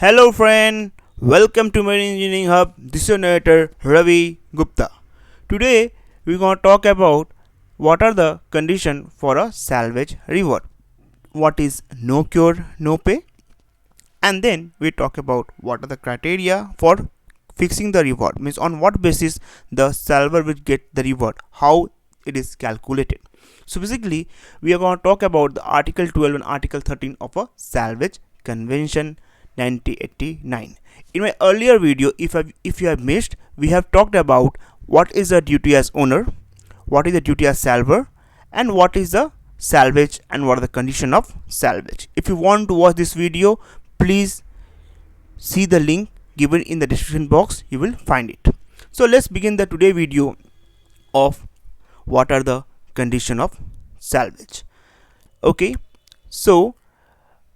Hello friend, welcome to Marine Engineering Hub. This is your narrator Ravi Gupta. Today we're going to talk about what are the conditions for a salvage reward. What is no cure, no pay? And then we talk about what are the criteria for fixing the reward. Means on what basis the salver will get the reward, how it is calculated. So basically we are going to talk about the Article 12 and Article 13 of a Salvage Convention 1989. In my earlier video, if you have missed, we have talked about what is the duty as owner, what is the duty as salver, and what is the salvage and what are the condition of salvage. If you want to watch this video, please see the link given in the description box. You will find it. So let's begin the today video of what are the condition of salvage. Okay, so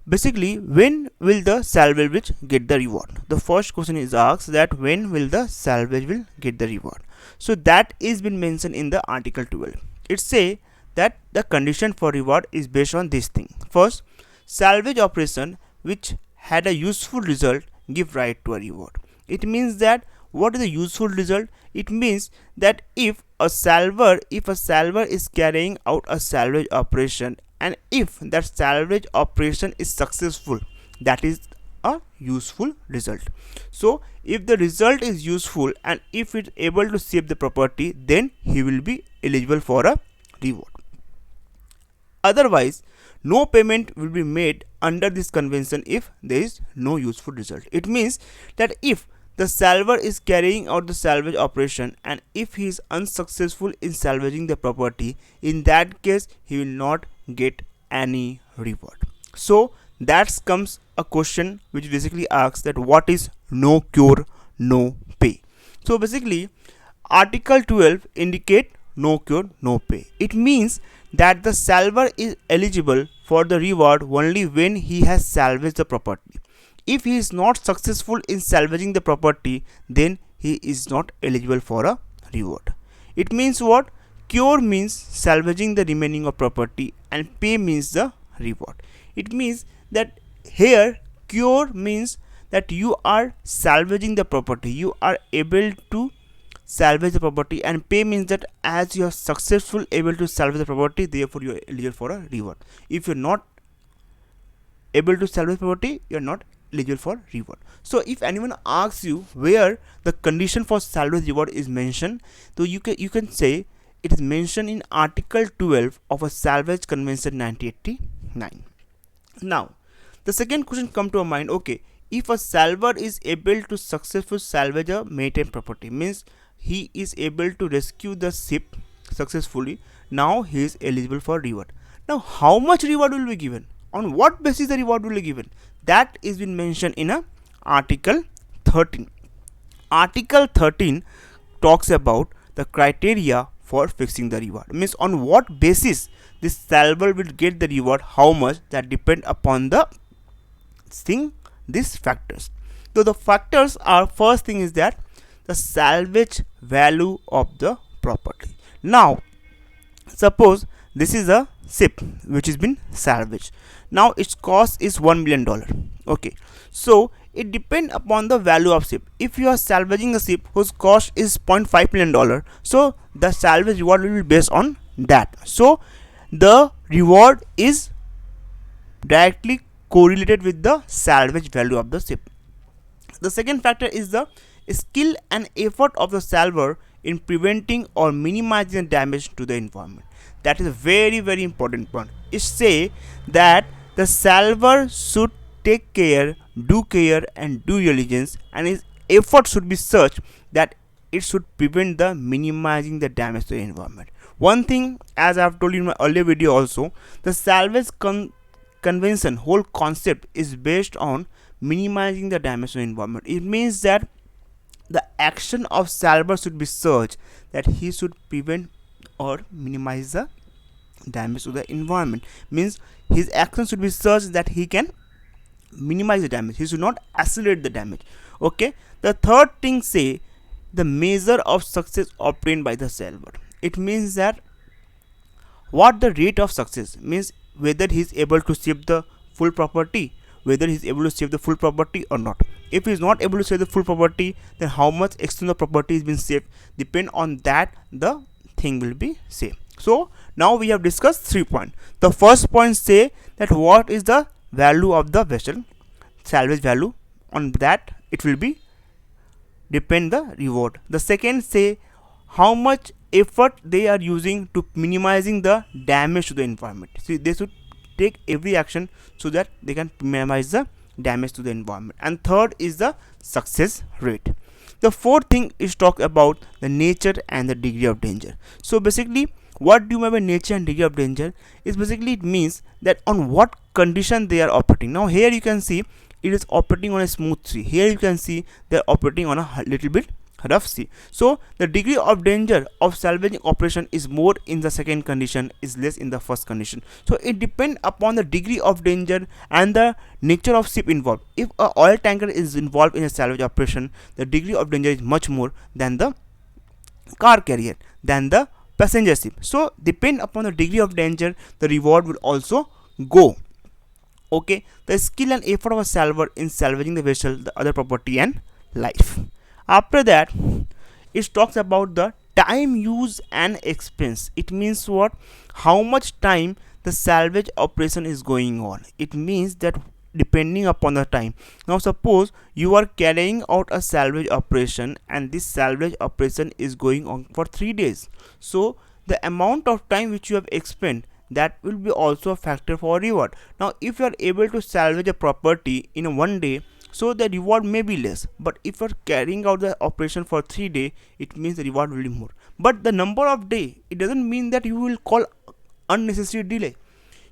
basically, when will the salvage get the reward? The first question is asked that when will the salvage will get the reward? So that is been mentioned in the Article 12. It say that the condition for reward is based on this thing. First, salvage operation which had a useful result give right to a reward. It means that what is the useful result? It means that if a salver is carrying out a salvage operation and if that salvage operation is successful, that is a useful result. So if the result is useful and if it's able to save the property, then he will be eligible for a reward. Otherwise, no payment will be made under this convention if there is no useful result. It means that if the salver is carrying out the salvage operation and if he is unsuccessful in salvaging the property, in that case he will not get any reward. So that comes a question which basically asks that what is no cure, no pay. So basically Article 12 indicate no cure, no pay. It means that the salver is eligible for the reward only when he has salvaged the property. If he is not successful in salvaging the property, then he is not eligible for a reward. It means what? Cure means salvaging the remaining of property and pay means the reward. It means that here cure means that you are salvaging the property, you are able to salvage the property, and pay means that as you are successful able to salvage the property, therefore you are eligible for a reward. If you are not able to salvage property, you are not eligible for reward. So if anyone asks you where the condition for salvage reward is mentioned, so you can say it is mentioned in Article 12 of a Salvage Convention 1989. Now the second question come to our mind. Okay, if a salver is able to successfully salvage a maritime property, means he is able to rescue the ship successfully, now he is eligible for reward. Now how much reward will be given? On what basis the reward will be given? That is been mentioned in a Article 13. Article 13 talks about the criteria for fixing the reward. Means on what basis this salver will get the reward, how much, that depend upon the thing, these factors. So the factors are, first thing is that the salvage value of the property. Now suppose this is a ship which has been salvaged. Now its cost is $1 million. Okay, so it depends upon the value of ship. If you are salvaging a ship whose cost is $0.5 million, so the salvage reward will be based on that. So the reward is directly correlated with the salvage value of the ship. The second factor is the skill and effort of the salver in preventing or minimizing damage to the environment. That is a very important point. It say that the salver should take care, do care and due diligence, and his effort should be such that it should prevent the minimizing the damage to the environment. One thing, as I have told you in my earlier video also, the salvage convention whole concept is based on minimizing the damage to the environment. It means that the action of salver should be such that he should prevent or minimize the damage to the environment. Means his action should be such that he can minimize the damage, he should not accelerate the damage. Okay, the third thing say the measure of success obtained by the salver. It means that what the rate of success, means whether he is able to save the full property, whether he's able to save the full property or not. If he's not able to save the full property, then how much external property is been saved, depend on that the thing will be saved. So now we have discussed 3 points. The first point say that what is the value of the vessel, salvage value, on that it will be depend the reward. The second say how much effort they are using to minimizing the damage to the environment. See, they should take every action so that they can minimize the damage to the environment. And third is the success rate. The fourth thing is talk about the nature and the degree of danger. So basically, what do you mean by nature and degree of danger is basically it means that on what condition they are operating. Now here you can see it is operating on a smooth sea. Here you can see they are operating on a little bit rough sea. So the degree of danger of salvaging operation is more in the second condition, is less in the first condition. So it depends upon the degree of danger and the nature of ship involved. If a oil tanker is involved in a salvage operation, the degree of danger is much more than the car carrier, than the passenger ship. So depend upon the degree of danger, the reward will also go. Okay, the skill and effort of a salvor in salvaging the vessel, the other property and life. After that, it talks about the time use and expense. It means what? How much time the salvage operation is going on. It means that depending upon the time. Now suppose you are carrying out a salvage operation and this salvage operation is going on for 3 days. So the amount of time which you have expended, that will be also a factor for reward. Now if you are able to salvage a property in 1 day, so the reward may be less, but if you are carrying out the operation for 3 days, it means the reward will be more. But the number of day, it doesn't mean that you will call unnecessary delay.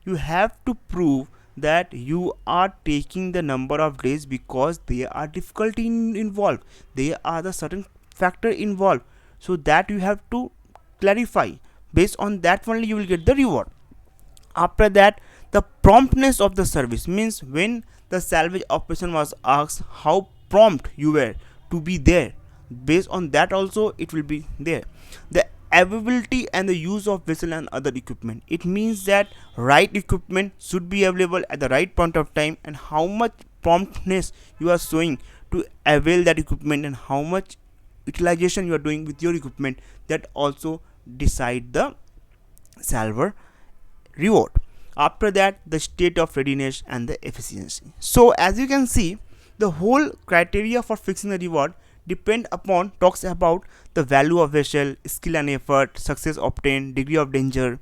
You have to prove that you are taking the number of days because there are difficulty involved, there are the certain factor involved, so that you have to clarify. Based on that only you will get the reward. After that, the promptness of the service means when the salvage operation was asked, how prompt you were to be there. Based on that also it will be there. The availability and the use of vessel and other equipment. It means that right equipment should be available at the right point of time, and how much promptness you are showing to avail that equipment and how much utilization you are doing with your equipment, that also decide the salvor reward. After that, the state of readiness and the efficiency. So as you can see, the whole criteria for fixing the reward depend upon, talks about the value of vessel, skill and effort, success obtained, degree of danger.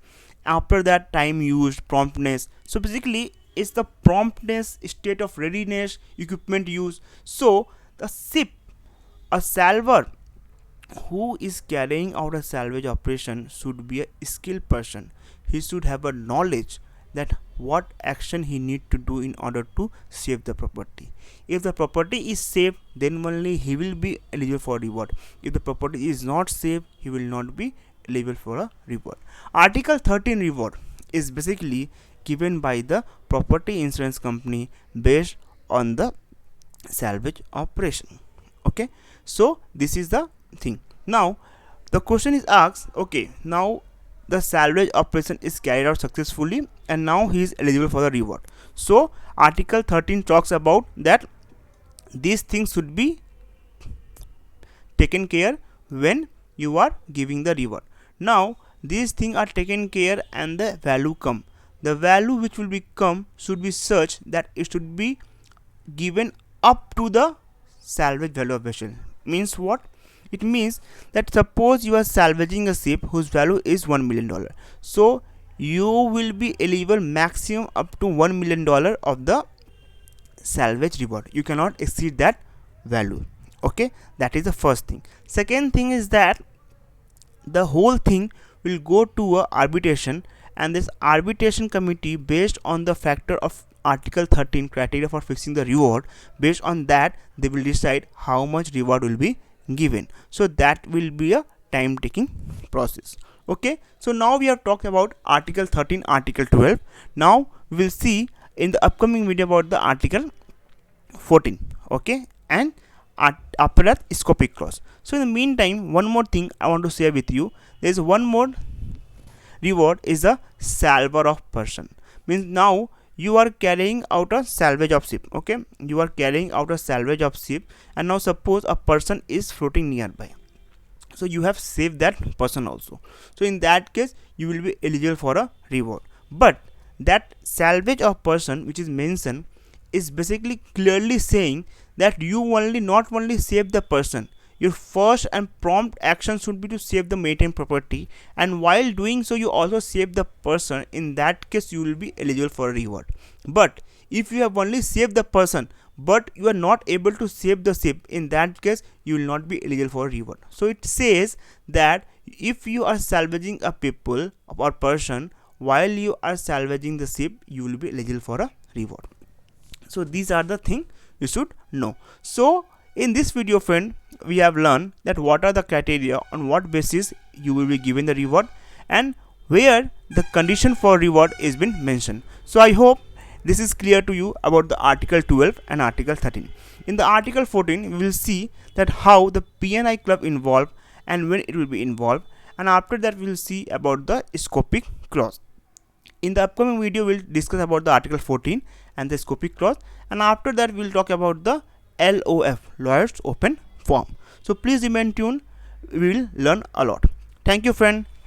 After that, time used, promptness. So basically it's the promptness, state of readiness, equipment use. So the ship, a salvor who is carrying out a salvage operation should be a skilled person. He should have a knowledge that what action he need to do in order to save the property. If the property is saved, then only he will be eligible for reward. If the property is not saved, he will not be eligible for a reward. Article 13 reward is basically given by the property insurance company based on the salvage operation. Okay, so this is the thing. Now the question is asked, okay, now the salvage operation is carried out successfully and now he is eligible for the reward. So article 13 talks about that these things should be taken care when you are giving the reward. Now these things are taken care and the value come. The value which will become should be such that it should be given up to the salvage value of vessel. Means what? It means that suppose you are salvaging a ship whose value is $1 million. So you will be eligible maximum up to $1 million of the salvage reward. You cannot exceed that value. Okay, that is the first thing. Second thing is that the whole thing will go to a arbitration, and this arbitration committee, based on the factor of article 13 criteria for fixing the reward, based on that they will decide how much reward will be given. So that will be a time taking process. Okay, so now we have talked about article 13, article 12. Now we will see in the upcoming video about the article 14. Okay, and after that scopic clause. So in the meantime, one more thing I want to share with you. There is one more reward, is a salvor of person. Means now you are carrying out a salvage of ship. Okay, you are carrying out a salvage of ship, and now suppose a person is floating nearby, so you have saved that person also. So in that case you will be eligible for a reward. But that salvage of person which is mentioned is basically clearly saying that you only not only save the person, your first and prompt action should be to save the maintained property, and while doing so you also save the person. In that case you will be eligible for a reward. But if you have only saved the person but you are not able to save the ship, in that case you will not be eligible for a reward. So it says that if you are salvaging a people or person while you are salvaging the ship, you will be eligible for a reward. So these are the things you should know. So in this video friend, we have learned that what are the criteria, on what basis you will be given the reward, and where the condition for reward is been mentioned. So I hope this is clear to you about the article 12 and article 13. In the article 14 we will see that how the P&I club involved and when it will be involved, and after that we will see about the scopic clause. In the upcoming video we will discuss about the article 14 and the scopic clause, and after that we will talk about the LOF, lawyers open form. So please remain tuned, we will learn a lot. Thank you friend.